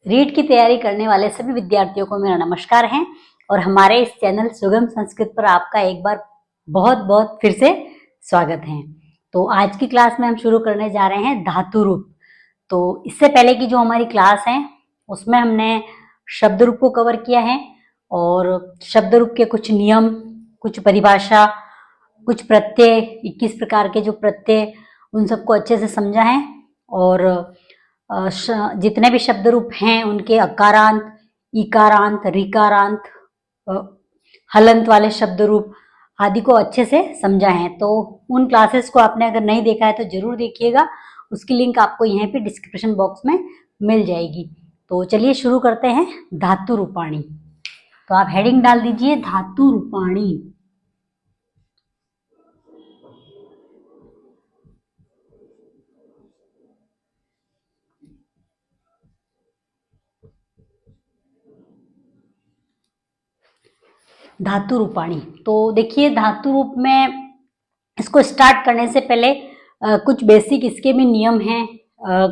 रीट की तैयारी करने वाले सभी विद्यार्थियों को मेरा नमस्कार है और हमारे इस चैनल सुगम संस्कृत पर आपका एक बार बहुत बहुत फिर से स्वागत है। तो आज की क्लास में हम शुरू करने जा रहे हैं धातु रूप। तो इससे पहले की जो हमारी क्लास है उसमें हमने शब्द रूप को कवर किया है और शब्द रूप के कुछ नियम, कुछ परिभाषा, कुछ प्रत्यय, 21 प्रकार के जो प्रत्यय, उन सबको अच्छे से समझा है। और जितने भी शब्द रूप हैं उनके अकारांत, इकारांत, ऋकारांत, हलंत वाले शब्द रूप आदि को अच्छे से समझा है। तो उन क्लासेस को आपने अगर नहीं देखा है तो जरूर देखिएगा, उसकी लिंक आपको यहाँ पे डिस्क्रिप्शन बॉक्स में मिल जाएगी। तो चलिए शुरू करते हैं। धातु रूपाणी, तो आप हेडिंग डाल दीजिए धातु रूपाणी। धातु रूपाणी, तो देखिए धातु रूप में इसको स्टार्ट करने से पहले कुछ बेसिक इसके भी नियम हैं,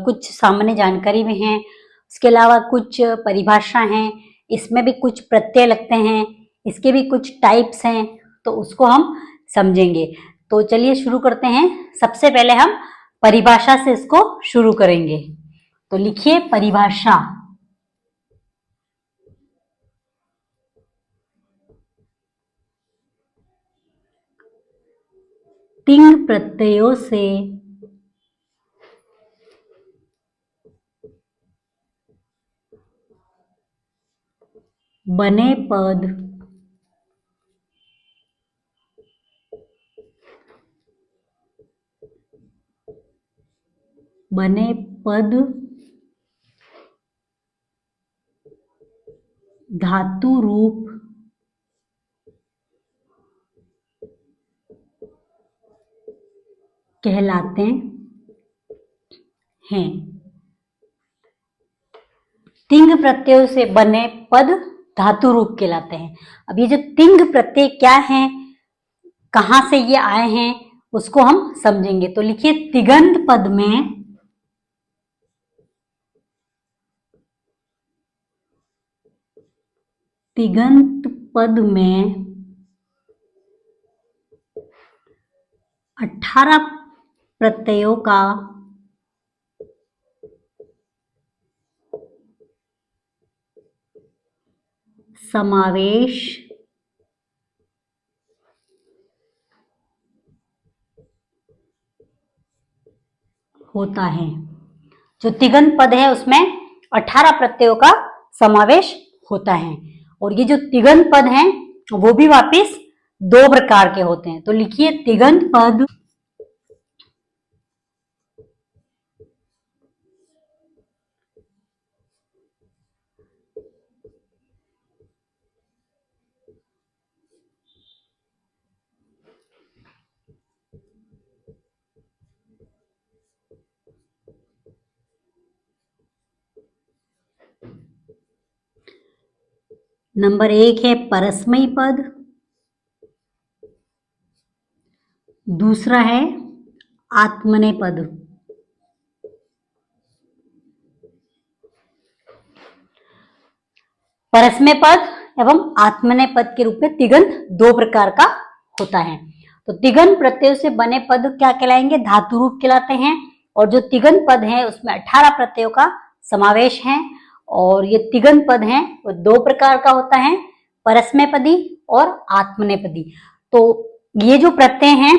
कुछ सामान्य जानकारी में हैं, उसके अलावा कुछ परिभाषा हैं, इसमें भी कुछ प्रत्यय लगते हैं, इसके भी कुछ टाइप्स हैं, तो उसको हम समझेंगे। तो चलिए शुरू करते हैं। सबसे पहले हम परिभाषा से इसको शुरू करेंगे। तो लिखिए परिभाषा। तिंग प्रत्ययों से बने पद धातु रूप कहलाते हैं। तिंग प्रत्ययों से बने पद धातु रूप कहलाते हैं। अब ये जो तिंग प्रत्यय क्या है, कहां से ये आए हैं, उसको हम समझेंगे। तो लिखिए तिगंत पद में तिगंत पद में 18 प्रत्ययों का समावेश होता है। जो तिगंत पद है उसमें 18 प्रत्ययों का समावेश होता है। और ये जो तिगंत पद हैं वो भी वापिस दो प्रकार के होते हैं। तो लिखिए तिगंत पद नंबर 1 है परस्मयी पद, दूसरा है आत्मनेय पद। परस्मय पद एवं आत्मनेय पद के रूप में तिगंत दो प्रकार का होता है। तो तिगंत प्रत्ययों से बने पद क्या कहलाएंगे? धातु रूप कहलाते हैं। और जो तिगंत पद है उसमें 18 प्रत्ययों का समावेश है। और ये तिगंत पद है वो दो प्रकार का होता है, परस्मय पदी और आत्मनेय पदी। तो ये जो प्रत्यय हैं,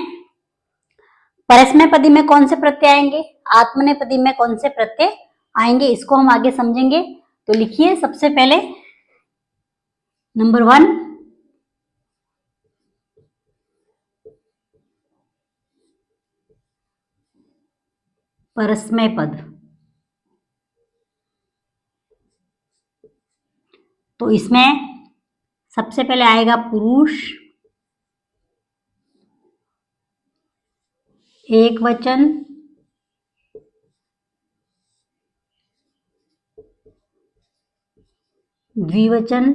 परस्मय पदी में कौन से प्रत्यय आएंगे, आत्मनेय पदी में कौन से प्रत्यय आएंगे, इसको हम आगे समझेंगे। तो लिखिए सबसे पहले नंबर 1 परस्मय पद। तो इसमें सबसे पहले आएगा पुरुष, एक वचन, द्विवचन,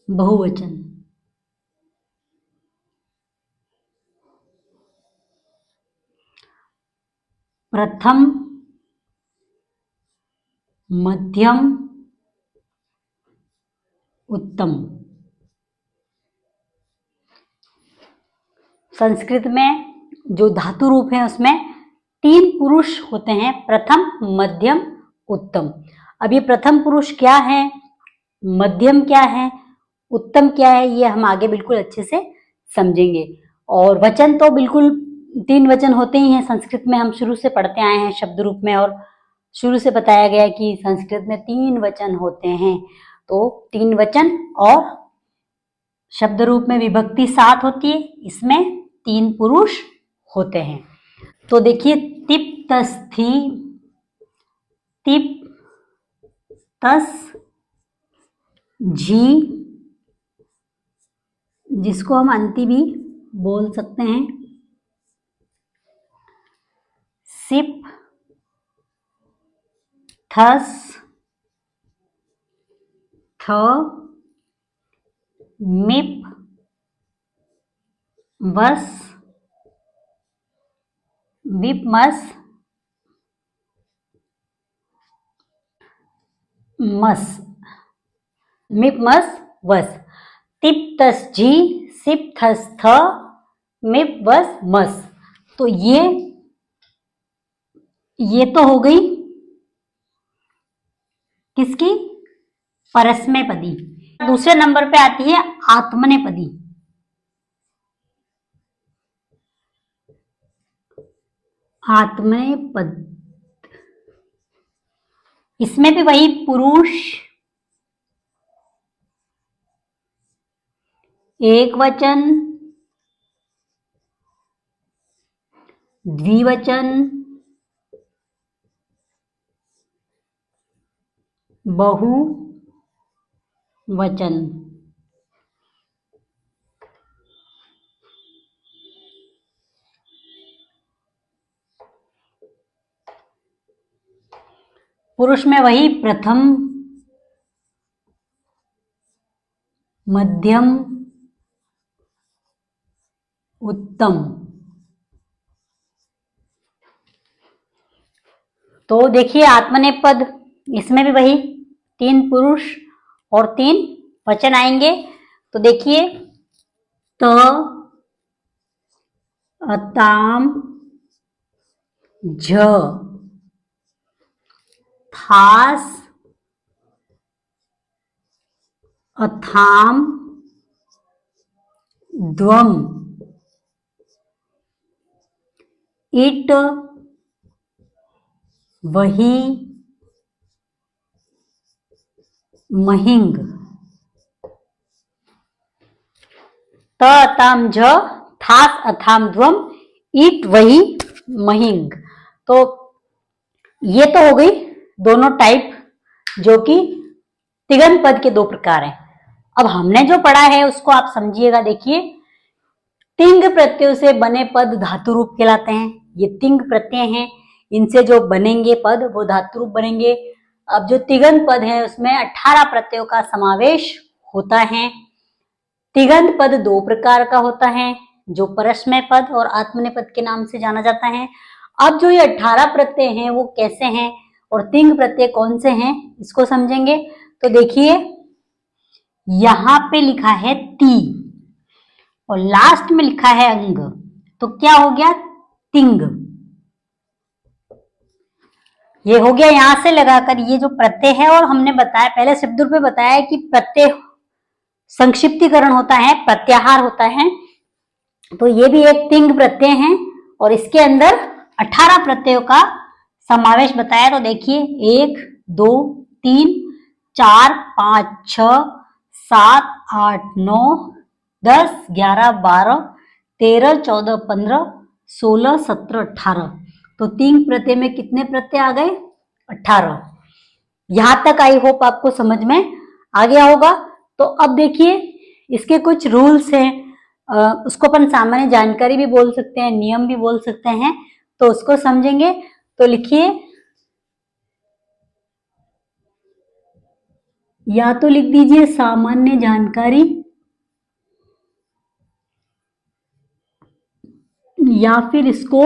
बहुवचन। प्रथम, मध्यम, उत्तम। संस्कृत में जो धातु रूप है उसमें 3 पुरुष होते हैं, प्रथम, मध्यम, उत्तम। अब ये प्रथम पुरुष क्या है, मध्यम क्या है, उत्तम क्या है, ये हम आगे बिल्कुल अच्छे से समझेंगे। और वचन तो बिल्कुल 3 वचन होते ही हैं, संस्कृत में हम शुरू से पढ़ते आए हैं शब्द रूप में, और शुरू से बताया गया कि संस्कृत में 3 वचन होते हैं। तो 3 वचन और शब्द रूप में विभक्ति 7 होती है, इसमें 3 पुरुष होते हैं। तो देखिए, तिप तस थी, तिप तस झी, जिसको हम अंति भी बोल सकते हैं, सिप थस थ, मिप वस, विप मस, मस, मिप मस वस। तिप तस जी, सिप थस थ, मिप वस मस। तो ये तो हो गई किसकी, परस्मैपदी। दूसरे नंबर पे आती है आत्मनेपदी। आत्मनेपद, इसमें भी वही पुरुष, एक वचन, द्विवचन, बहुवचन। पुरुष में वही प्रथम, मध्यम, उत्तम। तो देखिए आत्मनेपद, इसमें भी वही 3 पुरुष और 3 वचन आएंगे। तो देखिए, त, अताम, झ, थास, अथाम, द्वम, इट, वही, महिंग। त, अताम, झ, थास, अथाम, द्वम, ईट, वही, महिंग। तो ये तो हो गई दोनों टाइप, जो कि तिगन पद के 2 प्रकार हैं। अब हमने जो पढ़ा है उसको आप समझिएगा। देखिए, तिंग प्रत्ययों से बने पद धातु रूप कहलाते हैं। ये तिंग प्रत्यय हैं, इनसे जो बनेंगे पद वो धातु रूप बनेंगे। अब जो तिगन पद है उसमें 18 प्रत्ययों का समावेश होता है। तिगंत पद 2 प्रकार का होता है, जो परस्मय पद और आत्मनेपद के नाम से जाना जाता है। अब जो ये 18 प्रत्यय हैं वो कैसे हैं और तिंग प्रत्यय कौन से हैं, इसको समझेंगे। तो देखिए, यहां पे लिखा है ती और लास्ट में लिखा है अंग, तो क्या हो गया, तिंग। ये हो गया यहां से लगाकर ये जो प्रत्यय है। और हमने बताया पहले शब्द रूप में बताया कि प्रत्यय संक्षिप्तीकरण होता है, प्रत्याहार होता है। तो ये भी एक तिंग प्रत्यय है और इसके अंदर 18 प्रत्ययों का समावेश बताया। तो देखिए, 1 2 3 4 5 6 7 8 9 10 11 12 13 14 15 16 17 18। तो तिंग प्रत्यय में कितने प्रत्यय आ गए, 18। यहां तक आई होप आपको समझ में आ गया होगा। तो अब देखिए, इसके कुछ रूल्स हैं, उसको अपन सामान्य जानकारी भी बोल सकते हैं, नियम भी बोल सकते हैं। तो उसको समझेंगे। तो लिखिए, या तो लिख दीजिए सामान्य जानकारी, या फिर इसको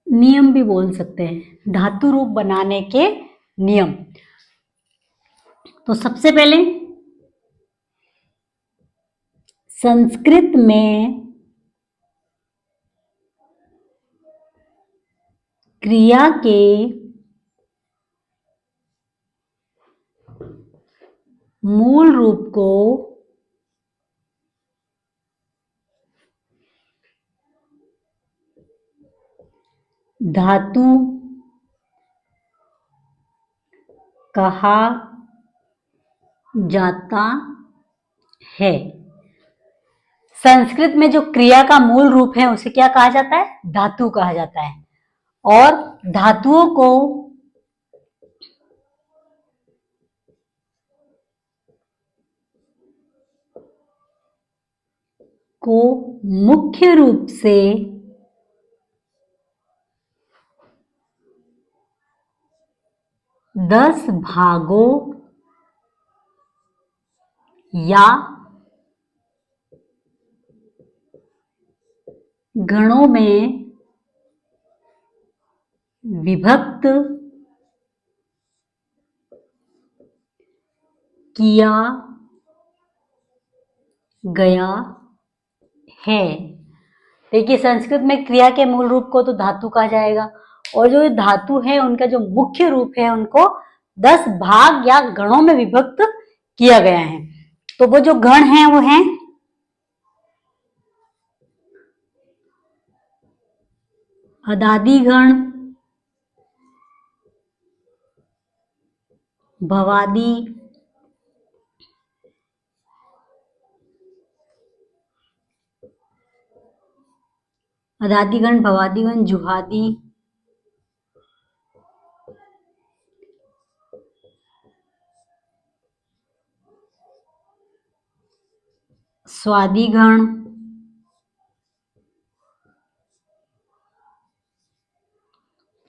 नियम भी बोल सकते हैं, धातु रूप बनाने के नियम। तो सबसे पहले संस्कृत में क्रिया के मूल रूप को धातु कहा जाता है। संस्कृत में जो क्रिया का मूल रूप है उसे क्या कहा जाता है? धातु कहा जाता है। और धातुओं को मुख्य रूप से 10 भागों या गणों में विभक्त किया गया है। देखिए, संस्कृत में क्रिया के मूल रूप को तो धातु कहा जाएगा, और जो धातु है उनका जो मुख्य रूप है उनको 10 भाग या गणों में विभक्त किया गया है। तो वो जो गण हैं वो हैं अदादि गण, भवादि, अदादिगण, भवादिगण, जुहादि, स्वादिगण,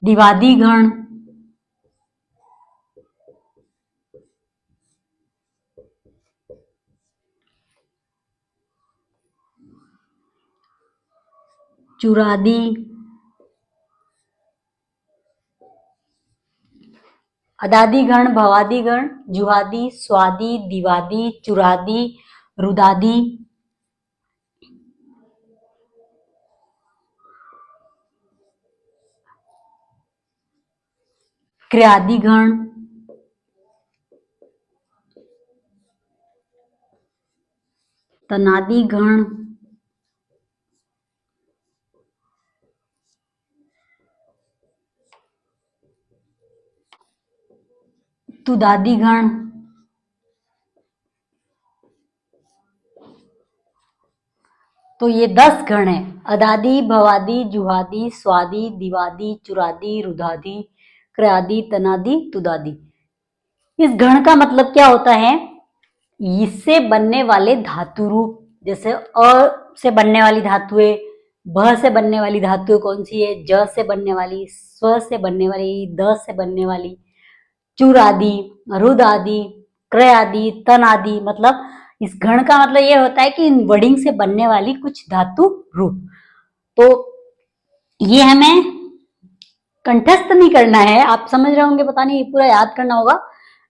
दिवादिगण, चुरादि, अदादिगण, भवादिगण, जुहादि, स्वादि, दिवादि, चुरादि, रुदादि, क्रियादिगण, तनादिगण, तुदादिगण, तो ये 10 गण है। अदादि, भवादि, जुहादि, स्वादि, दिवादि, चुरादि, रुदादि, क्रियादि, तनादि, तुदादि। इस गण का मतलब क्या होता है? इससे बनने वाले धातु रूप, जैसे अ से बनने वाली धातुएं, भ से बनने वाली धातुएं कौन सी है? ज से बनने वाली, स्व से बनने वाली, द से बनने वाली, चुर आदि, रुद आदि, क्रय आदि, तन आदि। मतलब इस गण का मतलब ये होता है कि इन वर्डिंग से बनने वाली कुछ धातु रूप। तो ये हमें कंठस्थ नहीं करना है, आप समझ रहे होंगे, पता नहीं, ये पूरा याद करना होगा।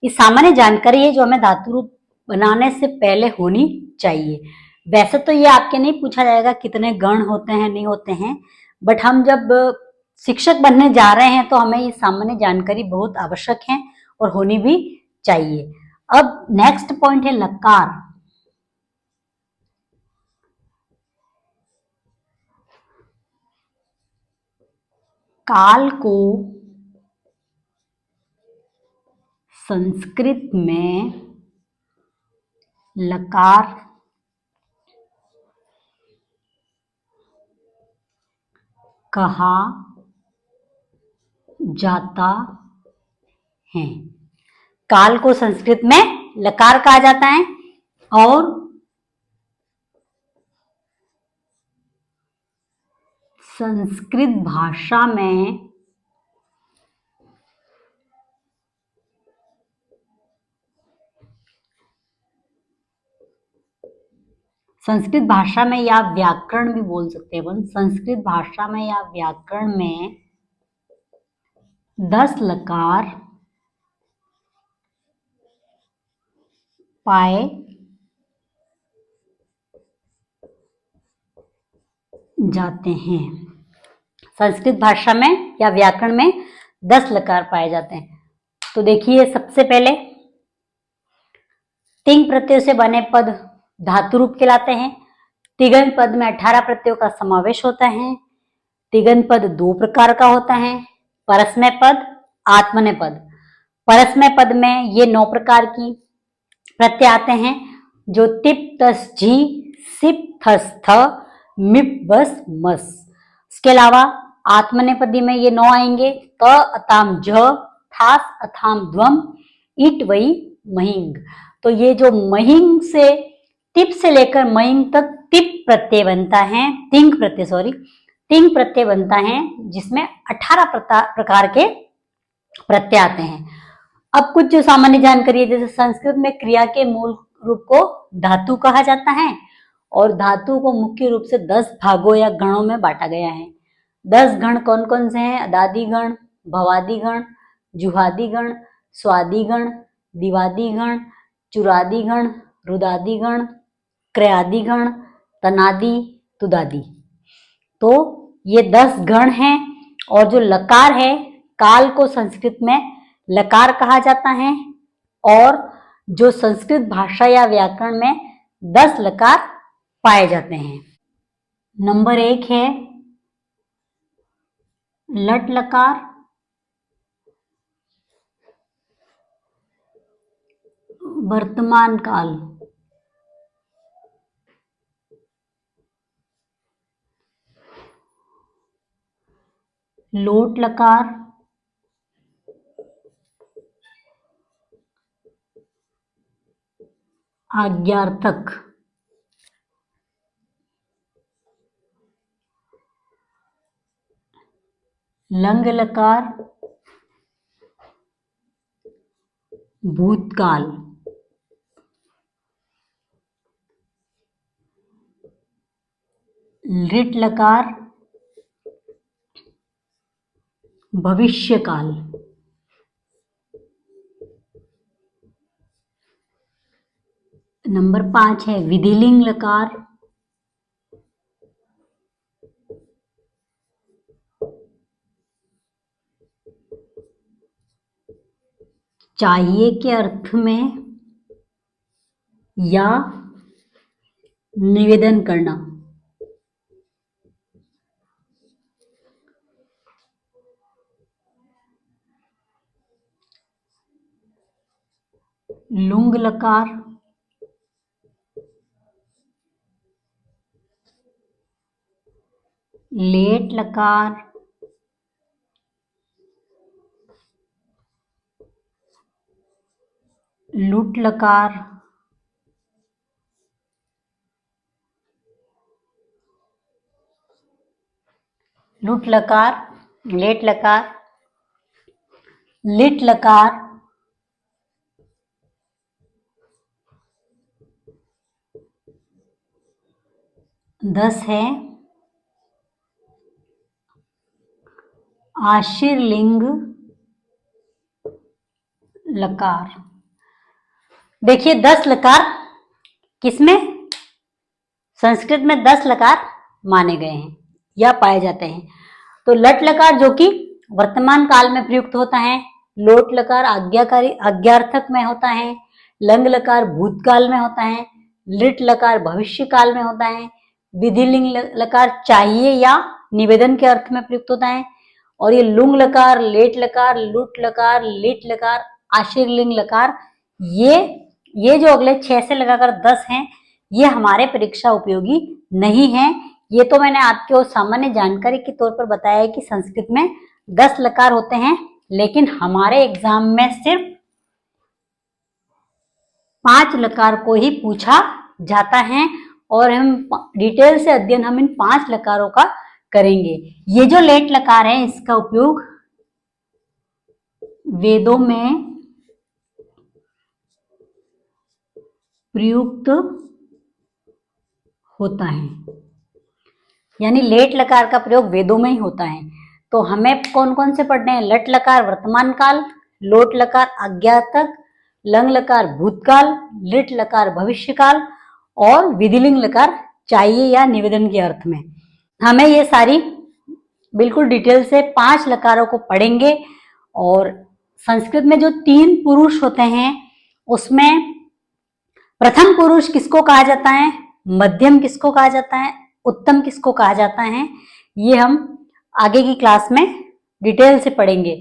ये सामान्य जानकारी है जो हमें धातु रूप बनाने से पहले होनी चाहिए। वैसे तो ये आपके नहीं पूछा जाएगा कितने गण होते हैं, नहीं होते हैं, बट हम जब शिक्षक बनने जा रहे हैं तो हमें ये सामान्य जानकारी बहुत आवश्यक है और होनी भी चाहिए। अब नेक्स्ट पॉइंट है लकार। काल को संस्कृत में लकार कहा जाता है। काल को संस्कृत में लकार कहा जाता है, और संस्कृत भाषा में या व्याकरण भी बोल सकते हैं अपन। संस्कृत भाषा में या व्याकरण में 10 लकार पाए जाते हैं। संस्कृत भाषा में या व्याकरण में 10 लकार पाए जाते हैं। तो देखिए, सबसे पहले तिंग प्रत्यय से बने पद धातु रूप कहलाते हैं। तिगंत पद में 18 प्रत्ययों का समावेश होता है। तिगंत पद दो प्रकार का होता है, परस्मय पद, आत्मनेय पद। परस्मय पद में ये 9 प्रकार की प्रत्यय आते हैं, जो तिप तस झी, सिप थस थ, मिप बस मस। इसके अलावा आत्मनेपदी में ये 9 आएंगे, त अताम झ, थास अथाम ध्वम, इट वई महिंग। तो ये जो महिंग से तिप से लेकर महिंग तक तिप प्रत्यय बनता है, तिंग प्रत्यय बनता है, जिसमें 18 प्रकार के प्रत्यय आते हैं। अब कुछ जो सामान्य जानकारी है, जैसे संस्कृत में क्रिया के मूल रूप को धातु कहा जाता है और धातु को मुख्य रूप से 10 भागों या गणों में बांटा गया है। 10 गण कौन कौन से हैं? अदादि गण, भवादि गण, जुहादि गण, स्वादि गण, दिवादि गण, चुरादि गण, रुदादि गण, क्रयादि गण, तनादि, तुदादि। तो ये 10 गण हैं। और जो लकार है, काल को संस्कृत में लकार कहा जाता है और जो संस्कृत भाषा या व्याकरण में 10 लकार पाए जाते हैं। नंबर 1 है लट लकार, वर्तमान काल। लोट लकार, आज्ञार्थक। लंग लकार, भूतकाल। लृट लकार, भविष्यकाल। नंबर 5 है विधिलिंग लकार, चाहिए के अर्थ में या निवेदन करना। लुंग लकार, लेट लकार, लुट लकार, लुट लकार, लेट लकार, लिट लकार, दस है आशीर्लिंग लकार। देखिए 10 लकार किसमें? संस्कृत में 10 लकार माने गए हैं या पाए जाते हैं। तो लट लकार जो कि वर्तमान काल में प्रयुक्त होता है, लोट लकार आज्ञाकारी आज्ञार्थक में होता है, लंग लकार भूतकाल में होता है, लिट लकार भविष्य काल में होता है, विधिलिंग लकार चाहिए या निवेदन के अर्थ में प्रयुक्त होता है, और ये लुंग लकार, लेट लकार, लुट लकार, लिट लकार, आशीर्लिंग लकार, ये जो अगले 6 से लगाकर 10 हैं, ये हमारे परीक्षा उपयोगी नहीं है। ये तो मैंने आपको सामान्य जानकारी के तौर पर बताया है कि संस्कृत में 10 लकार होते हैं, लेकिन हमारे एग्जाम में सिर्फ 5 लकार को ही पूछा जाता है और हम डिटेल से अध्ययन हम इन 5 लकारों का करेंगे। ये जो लेट लकार है, इसका उपयोग वेदों में प्रयुक्त होता है, यानी लेट लकार का प्रयोग वेदों में ही होता है। तो हमें कौन कौन से पढ़ने हैं? लट लकार वर्तमान काल, लोट लकार आज्ञातक, लंग लकार भूतकाल, लिट लकार भविष्य काल और विधिलिंग लकार चाहिए या निवेदन के अर्थ में। हमें ये सारी बिल्कुल डिटेल से 5 लकारों को पढ़ेंगे। और संस्कृत में जो 3 पुरुष होते हैं उसमें प्रथम पुरुष किसको कहा जाता है, मध्यम किसको कहा जाता है, उत्तम किसको कहा जाता है, ये हम आगे की क्लास में डिटेल से पढ़ेंगे।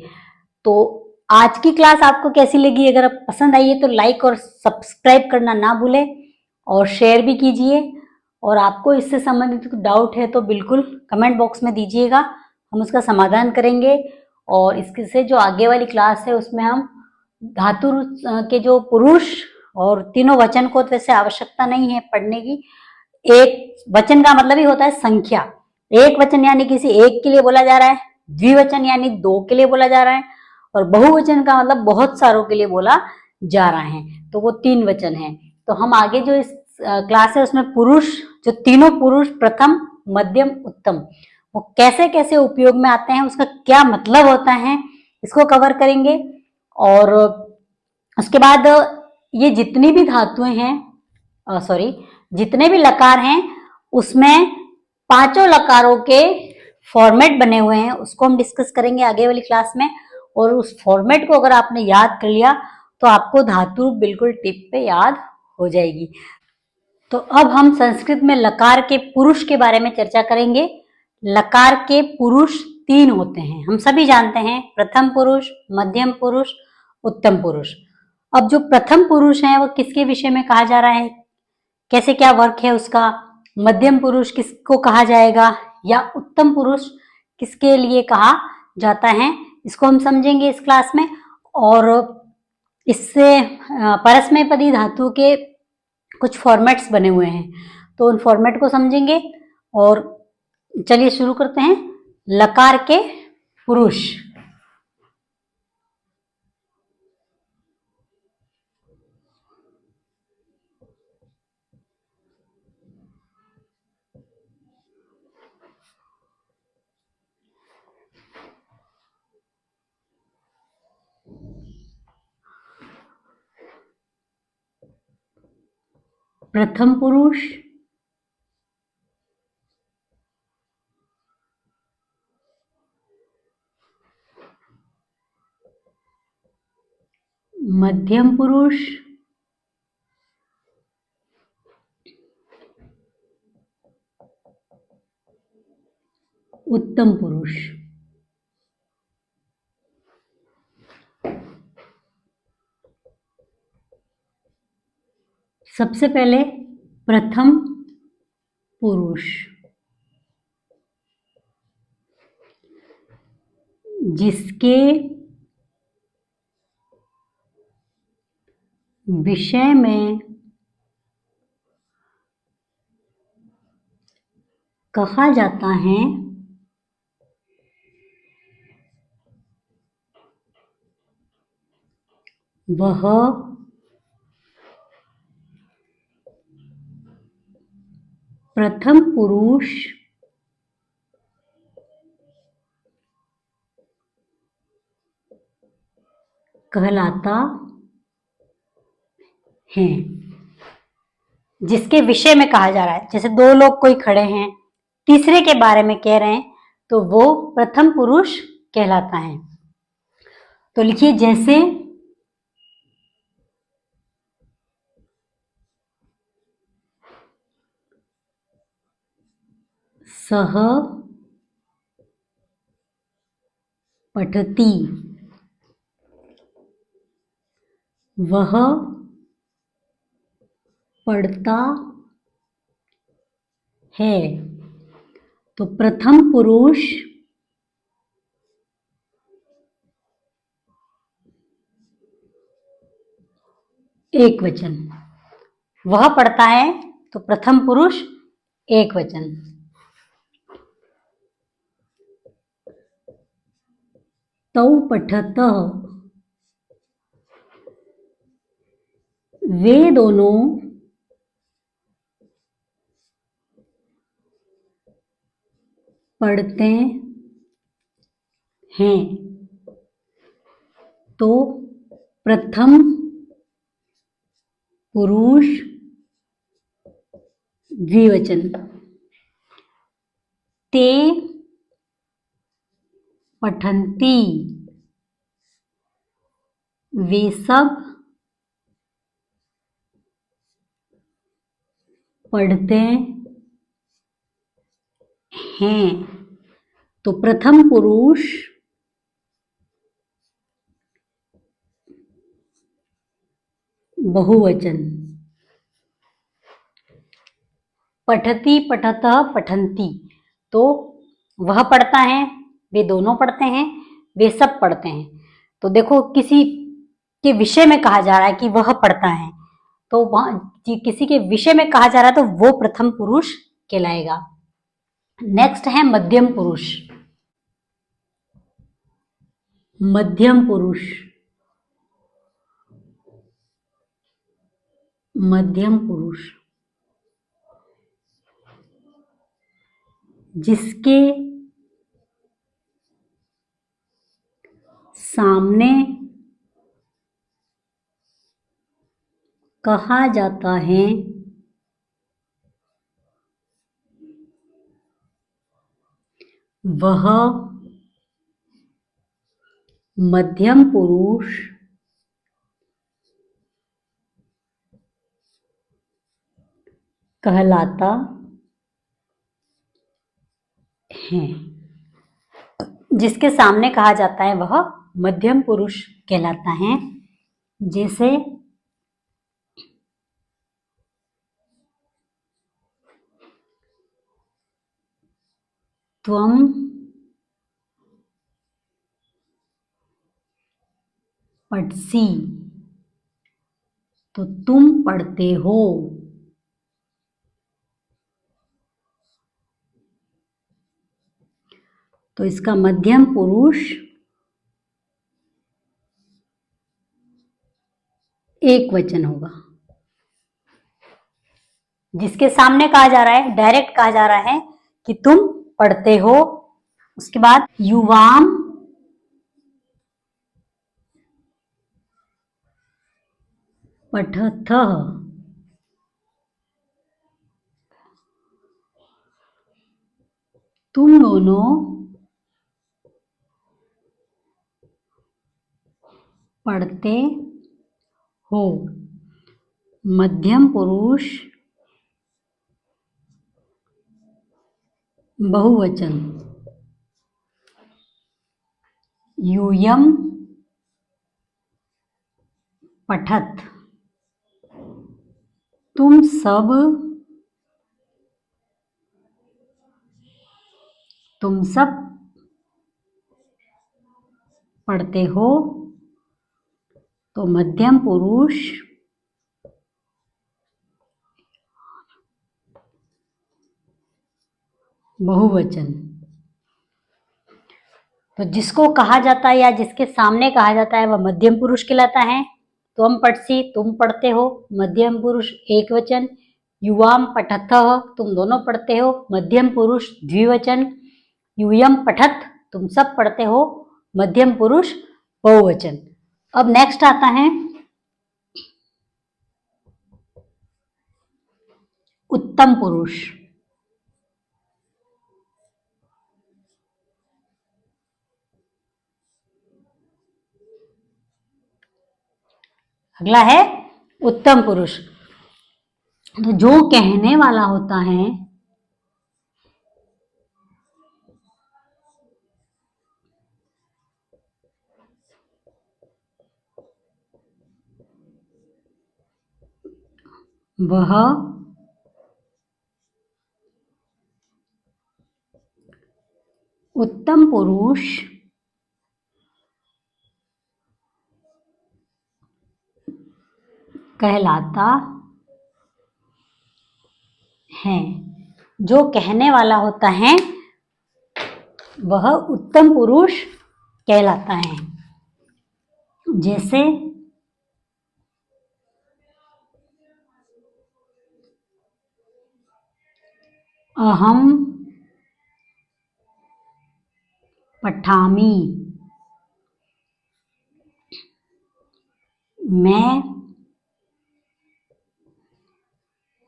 तो आज की क्लास आपको कैसी लगी? अगर आप पसंद आई है तो लाइक और सब्सक्राइब करना ना भूलें और शेयर भी कीजिए। और आपको इससे संबंधित कुछ डाउट है तो बिल्कुल कमेंट बॉक्स में दीजिएगा, हम उसका समाधान करेंगे। और इससे जो आगे वाली क्लास है उसमें हम धातु के जो पुरुष और तीनों वचन को तो वैसे आवश्यकता नहीं है पढ़ने की। एक वचन का मतलब ही होता है संख्या। एक वचन यानी किसी एक के लिए बोला जा रहा है, द्विवचन यानी 2 के लिए बोला जा रहा है, और बहुवचन का मतलब बहुत सारों के लिए बोला जा रहा है, तो वो 3 वचन है। तो हम आगे जो इस क्लास है उसमें पुरुष, जो तीनों पुरुष प्रथम मध्यम उत्तम, वो कैसे कैसे उपयोग में आते हैं, उसका क्या मतलब होता है, इसको कवर करेंगे। और उसके बाद ये जितनी भी धातुएं हैं, जितने भी लकार हैं उसमें 5 लकारों के फॉर्मेट बने हुए हैं, उसको हम डिस्कस करेंगे आगे वाली क्लास में। और उस फॉर्मेट को अगर आपने याद कर लिया तो आपको धातु बिल्कुल टिप पे याद हो जाएगी। तो अब हम संस्कृत में लकार के पुरुष के बारे में चर्चा करेंगे। लकार के पुरुष 3 होते हैं, हम सभी जानते हैं, प्रथम पुरुष, मध्यम पुरुष, उत्तम पुरुष। अब जो प्रथम पुरुष है वो किसके विषय में कहा जा रहा है, कैसे क्या वर्क है उसका, मध्यम पुरुष किसको कहा जाएगा या उत्तम पुरुष किसके लिए कहा जाता है, इसको हम समझेंगे इस क्लास में। और इससे परस्मैपदी धातु के कुछ फॉर्मेट्स बने हुए हैं, तो उन फॉर्मेट को समझेंगे। और चलिए शुरू करते हैं। लकार के पुरुष। प्रथम पुरुष, मध्यम पुरुष, उत्तम पुरुष। सबसे पहले प्रथम पुरुष, जिसके विषय में कहा जाता है वह प्रथम पुरुष कहलाता है। जिसके विषय में कहा जा रहा है, जैसे 2 लोग कोई खड़े हैं, तीसरे के बारे में कह रहे हैं, तो वो प्रथम पुरुष कहलाता है। तो लिखिए, जैसे सह पठती, वह पढ़ता है। तो प्रथम पुरुष एक वचन, वह पढ़ता है तो प्रथम पुरुष एक वचन। तौ पठतः, वे दोनों पढ़ते हैं, तो प्रथम पुरुष द्विवचन। ते पठन्ति, वे सब पढ़ते हैं, तो प्रथम पुरुष बहुवचन। पठति पठतः पठन्ति, तो वह पढ़ता है, वे दोनों पढ़ते हैं, वे सब पढ़ते हैं। तो देखो किसी के विषय में कहा जा रहा है कि वह पढ़ता है, तो वहां किसी के विषय में कहा जा रहा है तो वो प्रथम पुरुष कहलाएगा। नेक्स्ट है मध्यम पुरुष। मध्यम पुरुष, मध्यम पुरुष जिसके सामने कहा जाता है वह मध्यम पुरुष कहलाता है। जिसके सामने कहा जाता है वह मध्यम पुरुष कहलाता है। जैसे त्वम पठसी, तो तुम पढ़ते हो। तो इसका मध्यम पुरुष एक वचन होगा। जिसके सामने कहा जा रहा है, डायरेक्ट कहा जा रहा है कि तुम पढ़ते हो। उसके बाद युवाम पठथः, तुम दोनों पढ़ते हो। मध्यम पुरुष बहुवचन। यूयम पठत, तुम सब पढ़ते हो। तो मध्यम पुरुष बहुवचन। तो जिसको कहा जाता है या जिसके सामने कहा जाता है वह मध्यम पुरुष कहलाता है। त्वम पठसी, तुम पढ़ते हो, मध्यम पुरुष एक वचन। युवाम पठतः, तुम दोनों पढ़ते हो, मध्यम पुरुष द्विवचन। यूयम पठत, तुम सब पढ़ते हो, मध्यम पुरुष बहुवचन। अब नेक्स्ट आता है उत्तम पुरुष। अगला है उत्तम पुरुष। तो जो कहने वाला होता है वह उत्तम पुरुष कहलाता है। जो कहने वाला होता है वह उत्तम पुरुष कहलाता है। जैसे अहम पठामी, मैं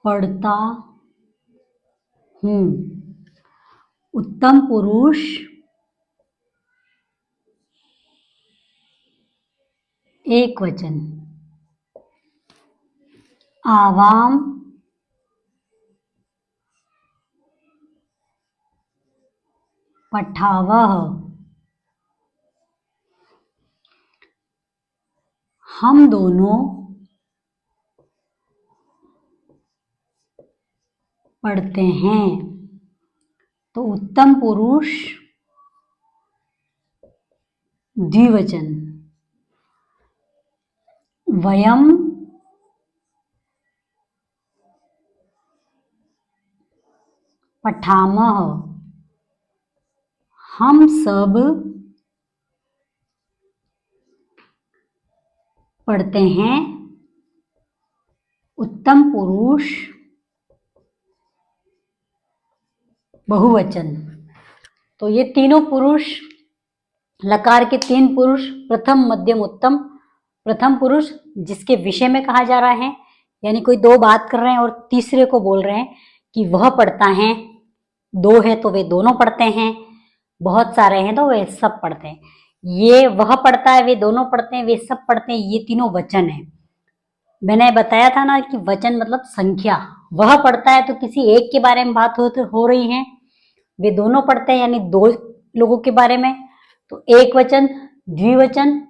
पढ़ता हूँ। उत्तम पुरुष एक वचन। आवाम पठावह, हम दोनों पढ़ते हैं। तो उत्तम पुरुष द्विवचन। वयम पठामः, हम सब पढ़ते हैं। उत्तम पुरुष बहुवचन। तो ये तीनों पुरुष, लकार के तीन पुरुष, प्रथम मध्यम उत्तम। प्रथम पुरुष जिसके विषय में कहा जा रहा है, यानी कोई दो बात कर रहे हैं और तीसरे को बोल रहे हैं कि वह पढ़ता है। दो है तो वे दोनों पढ़ते हैं, बहुत सारे हैं तो वे सब पढ़ते हैं। ये वह पढ़ता है, वे दोनों पढ़ते हैं, वे सब पढ़ते हैं, ये तीनों वचन है। मैंने बताया था ना कि वचन मतलब संख्या। वह पढ़ता है तो किसी एक के बारे में बात हो रही है, वे दोनों पढ़ते हैं यानी दो लोगों के बारे में, तो एक वचन, द्विवचन,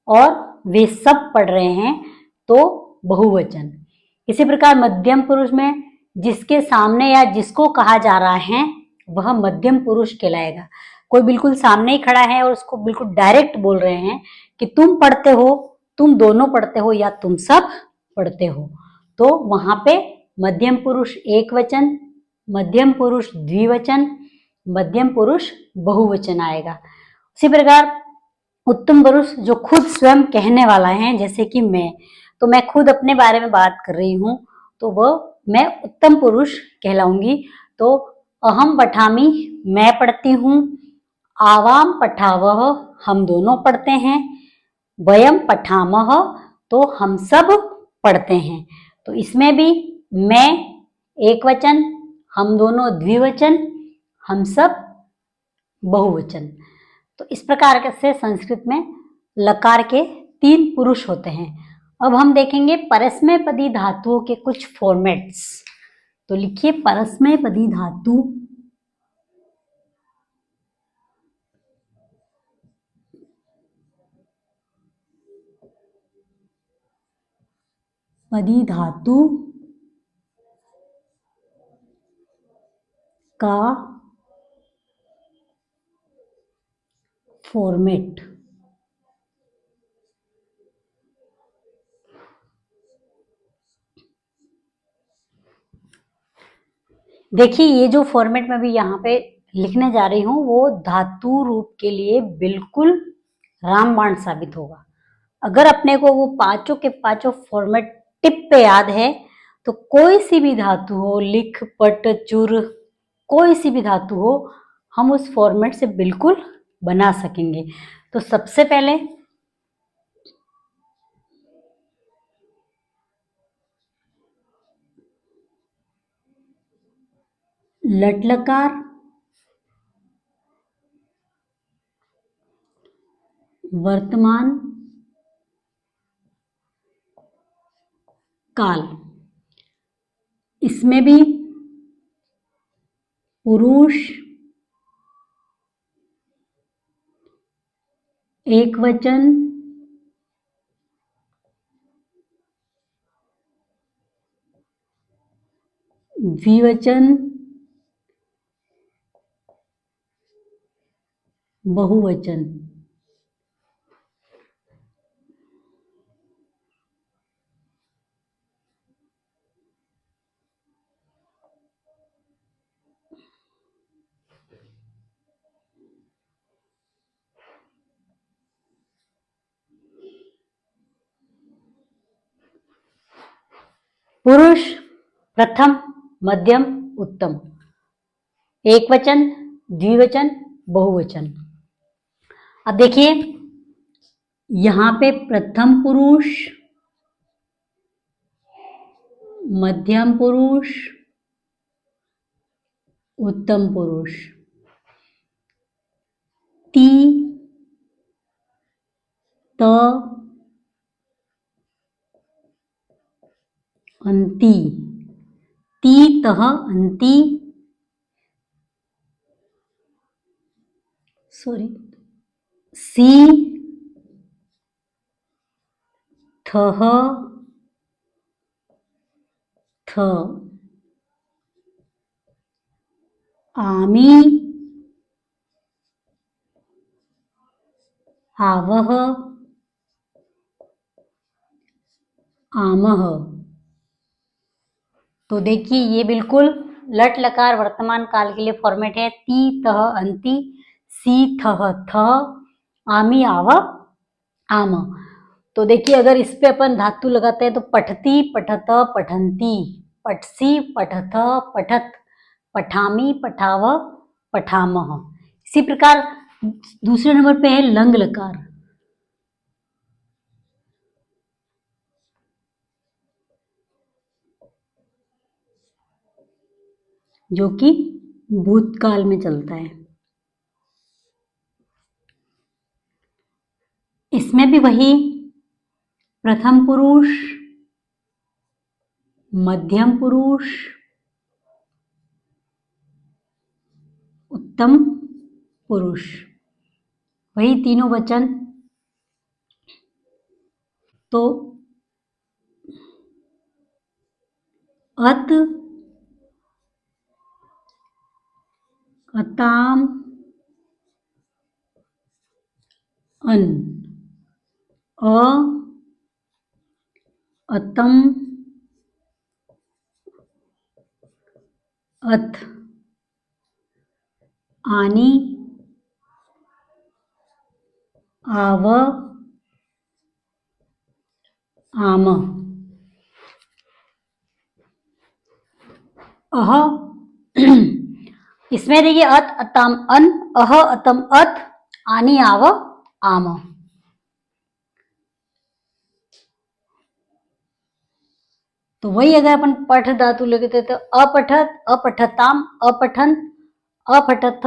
और वे सब पढ़ रहे हैं तो बहुवचन। इसी प्रकार मध्यम पुरुष में जिसके सामने या जिसको कहा जा रहा है वह मध्यम पुरुष कहलाएगा। कोई बिल्कुल सामने ही खड़ा है और उसको बिल्कुल डायरेक्ट बोल रहे हैं कि तुम पढ़ते हो, तुम दोनों पढ़ते हो या तुम सब पढ़ते हो, तो वहां पे मध्यम पुरुष एक वचन, मध्यम पुरुष द्विवचन, मध्यम पुरुष बहुवचन आएगा। उसी प्रकार उत्तम पुरुष जो खुद स्वयं कहने वाला है, जैसे कि मैं, तो मैं खुद अपने बारे में बात कर रही हूं तो वह मैं उत्तम पुरुष कहलाऊंगी। तो अहम पठामी, मैं पढ़ती हूँ। आवाम पठावह, हम दोनों पढ़ते हैं। वयम पठामह, तो हम सब पढ़ते हैं। तो इसमें भी मैं एक वचन, हम दोनों द्विवचन, हम सब बहुवचन। तो इस प्रकार से संस्कृत में लकार के तीन पुरुष होते हैं। अब हम देखेंगे परस्मैपदी धातुओं के कुछ फॉर्मेट्स। तो लिखिए परस्मैपदी धातु, पदी धातु का फॉर्मेट। देखिए ये जो फॉर्मेट में भी यहाँ पे लिखने जा रही हूँ वो धातु रूप के लिए बिल्कुल रामबाण साबित होगा। अगर अपने को वो पांचों के पांचों फॉर्मेट टिप पे याद है तो कोई सी भी धातु हो, लिख, पट, चुर, कोई सी भी धातु हो, हम उस फॉर्मेट से बिल्कुल बना सकेंगे। तो सबसे पहले लट लकार, वर्तमान काल, इसमें भी पुरुष एक वचन, द्विवचन, बहुवचन। पुरुष प्रथम, मध्यम, उत्तम, एक वचन, द्विवचन, बहुवचन। अब देखिए यहां पे प्रथम पुरुष, मध्यम पुरुष, उत्तम पुरुष, ती, त, अंती, ती, तह, अंती, सॉरी, सी, थह, थ, आमी, आवह, आमह। तो देखिए ये बिल्कुल लट लकार वर्तमान काल के लिए फॉर्मेट है। ती, तह, अंति, सी, थह, थ, आमी, आव, आम। तो देखिए अगर इस पे अपन धातु लगाते हैं तो पठती, पठत, पठंती, पठसी, पठथ, पठत, पठामी, पठाव, पठामह। इसी प्रकार दूसरे नंबर पे है लंग लकार, जो कि भूतकाल में चलता है। इसमें भी वही प्रथम पुरुष, मध्यम पुरुष, उत्तम पुरुष, वही तीनों वचन। तो अत, अताम, अन, अ, अतम, अथ, आनी, आव, आम, अह। इसमें देखिए अत, अतम, अन, अह, अतम, अथ, आनी, आव, आम। तो वही अगर अपन पठ धातु लेते तो अपठत, अपठताम, अपठन, अपठथ,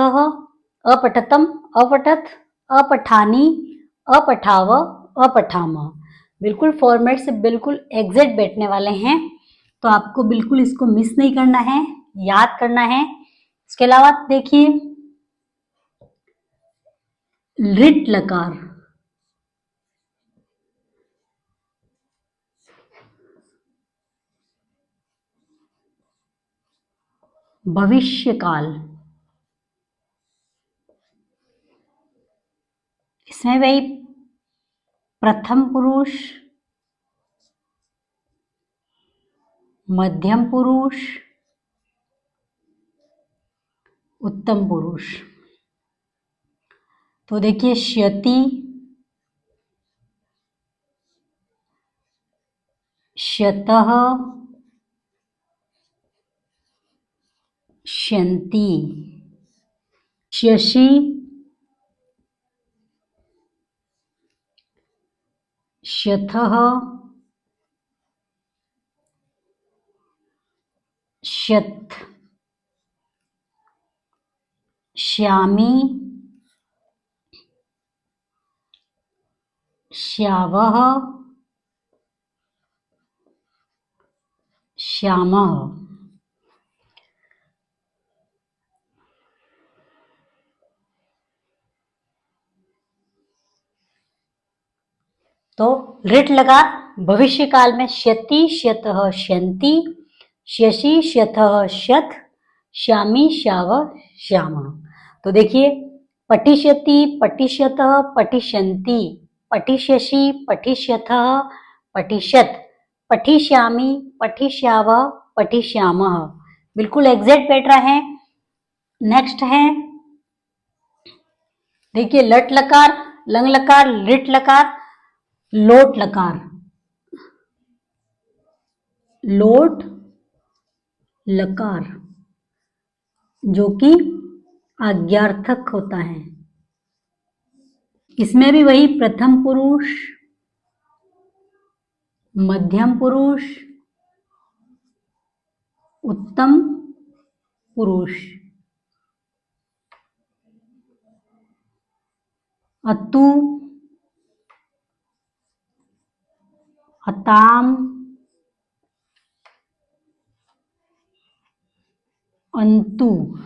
अपठतम, अपठत, अपठानी, अपठाव, अपठाम। बिल्कुल फॉर्मेट से बिल्कुल एग्जैक्ट बैठने वाले हैं। तो आपको बिल्कुल इसको मिस नहीं करना है, याद करना है। इसके अलावा देखिए लिट लकार, भविष्य काल, इसमें वही प्रथम पुरुष, मध्यम पुरुष, उत्तम पुरुष। तो देखिए श्यति, श्यतः, श्यन्ति, श्यसि, श्यथः, श्यत्, श्यामी, श्यावः, श्यामः। तो लिट लगा भविष्य काल में श्यति, श्यतः, श्यन्ति, श्यसि, श्यथः, श्यथ, श्यामी, श्याव, श्याम। तो देखिए पठिष्यति, पठिष्यतः, पठिष्यन्ति, पठिष्यसि, पठिष्यथः, पठिष्यत्, पठिष्यामि, पठिष्याव, पठिष्यामः। बिल्कुल एग्जैक्ट बैठ रहा है। नेक्स्ट है देखिए लट लकार, लंग लकार, लिट लकार, लोट लकार, लोट लकार, जो कि आज्ञार्थक होता है। इसमें भी वही प्रथम पुरुष, मध्यम पुरुष, उत्तम पुरुष, अतु, अताम, अंतु,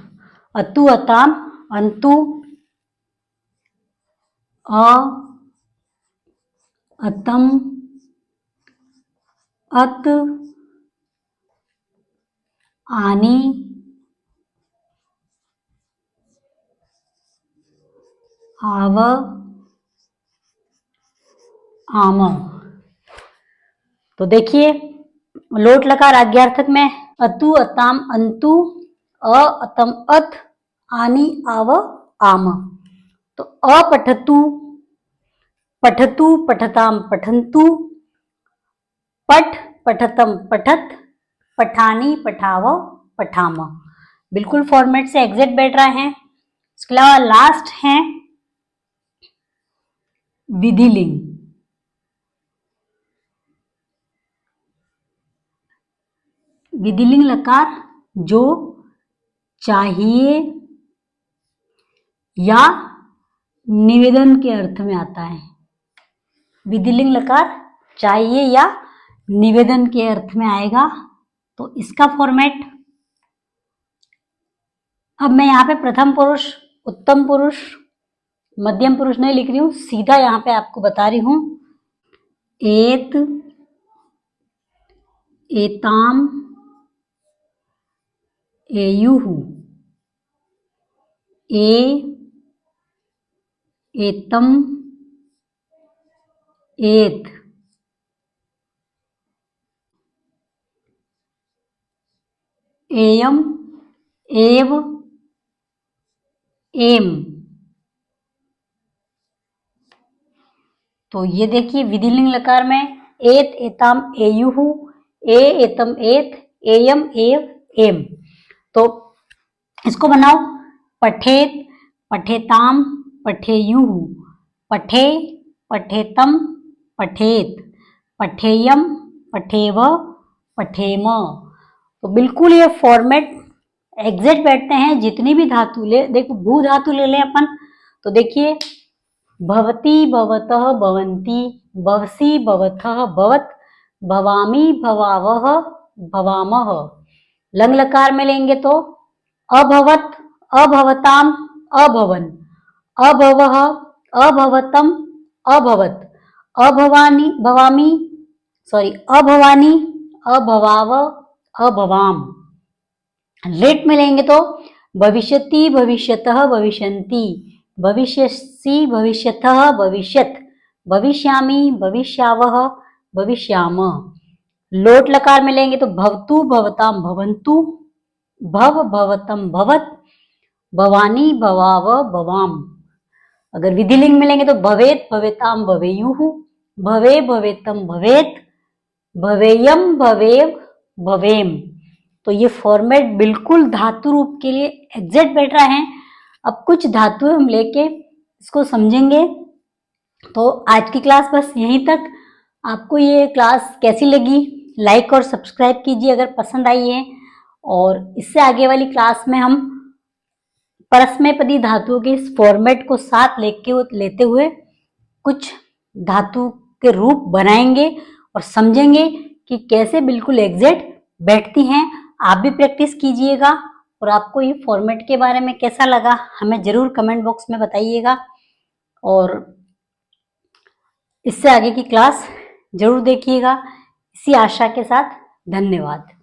अतु, अताम, अंतु, अ, अतम, अत, आनी, आव, आम। तो देखिए लोट लकार आज्ञार्थक में अतु, अताम, अंतु, अ, अतम, अत, आनी, आव, आम। तो अपठतु, पठतु, पठताम, पठन्तु, पठ, पठतम, पठत, पठानी, पठाव, पठाम। बिल्कुल फॉर्मेट से एग्जैक्ट बैठ रहा है। इसके अलावा लास्ट है विधिलिंग। विधिलिंग लकार जो चाहिए या निवेदन के अर्थ में आता है। विधिलिंग लकार चाहिए या निवेदन के अर्थ में आएगा। तो इसका फॉर्मेट अब मैं यहाँ पे प्रथम पुरुष, उत्तम पुरुष, मध्यम पुरुष नहीं लिख रही हूं, सीधा यहाँ पे आपको बता रही हूं। एत, एताम, एयुः, ए, एतम, एत, एयम, एव, एम। तो ये देखिए विधिलिंग लकार में एत, एताम, एयुः, ए, एतम, एत, एयम, एव, एम। तो इसको बनाओ पठेत, पठेताम, पठेयुः, पठे, पठेतम, पठेत, पठेयम, पठेव, पठेम। तो बिल्कुल ये फॉर्मेट एग्जैक्ट बैठते हैं। जितनी भी धातु ले, देखो भू धातु ले लें अपन, तो देखिए भवती, भवतः, भवन्ति, भवसि, भवथः, भवत, भवामि, भवावः, भवामः। लंग लकार में लेंगे तो अभवत, अभवताम, अभवन, अभवः, अभवतम, अभवत, अभवानी, भवामी, सॉरी अभवानी, अभवाव, अभवाम। लेट में लेंगे तो भविष्यति, भविष्यतः, भविष्यन्ति, भविष्यसि, भविष्यतः, भविष्यत, भविष्यामि, भविष्यावः, भविष्याम। लोट लकार में लेंगे तो भवतु, भवताम, भवन्तु, भव, भवतम, भवत, भवानी, भवाव, भवाम। अगर विधिलिंग में लेंगे तो भवेत, भवेताम, भवेयुः, भवे, भवेतम, भवेत, भवेयम, भवेव, भवेम। तो ये फॉर्मेट बिल्कुल धातु रूप के लिए एग्जैक्ट बैठ रहा है। अब कुछ धातु हम लेके इसको समझेंगे। तो आज की क्लास बस यहीं तक। आपको ये क्लास कैसी लगी लाइक और सब्सक्राइब कीजिए अगर पसंद आई है। और इससे आगे वाली क्लास में हम परस्मैपदी धातुओं के इस फॉर्मेट को साथ लेते हुए कुछ धातु के रूप बनाएंगे और समझेंगे कि कैसे बिल्कुल एग्जैक्ट बैठती हैं। आप भी प्रैक्टिस कीजिएगा और आपको ये फॉर्मेट के बारे में कैसा लगा हमें जरूर कमेंट बॉक्स में बताइएगा। और इससे आगे की क्लास जरूर देखिएगा। इसी आशा के साथ धन्यवाद।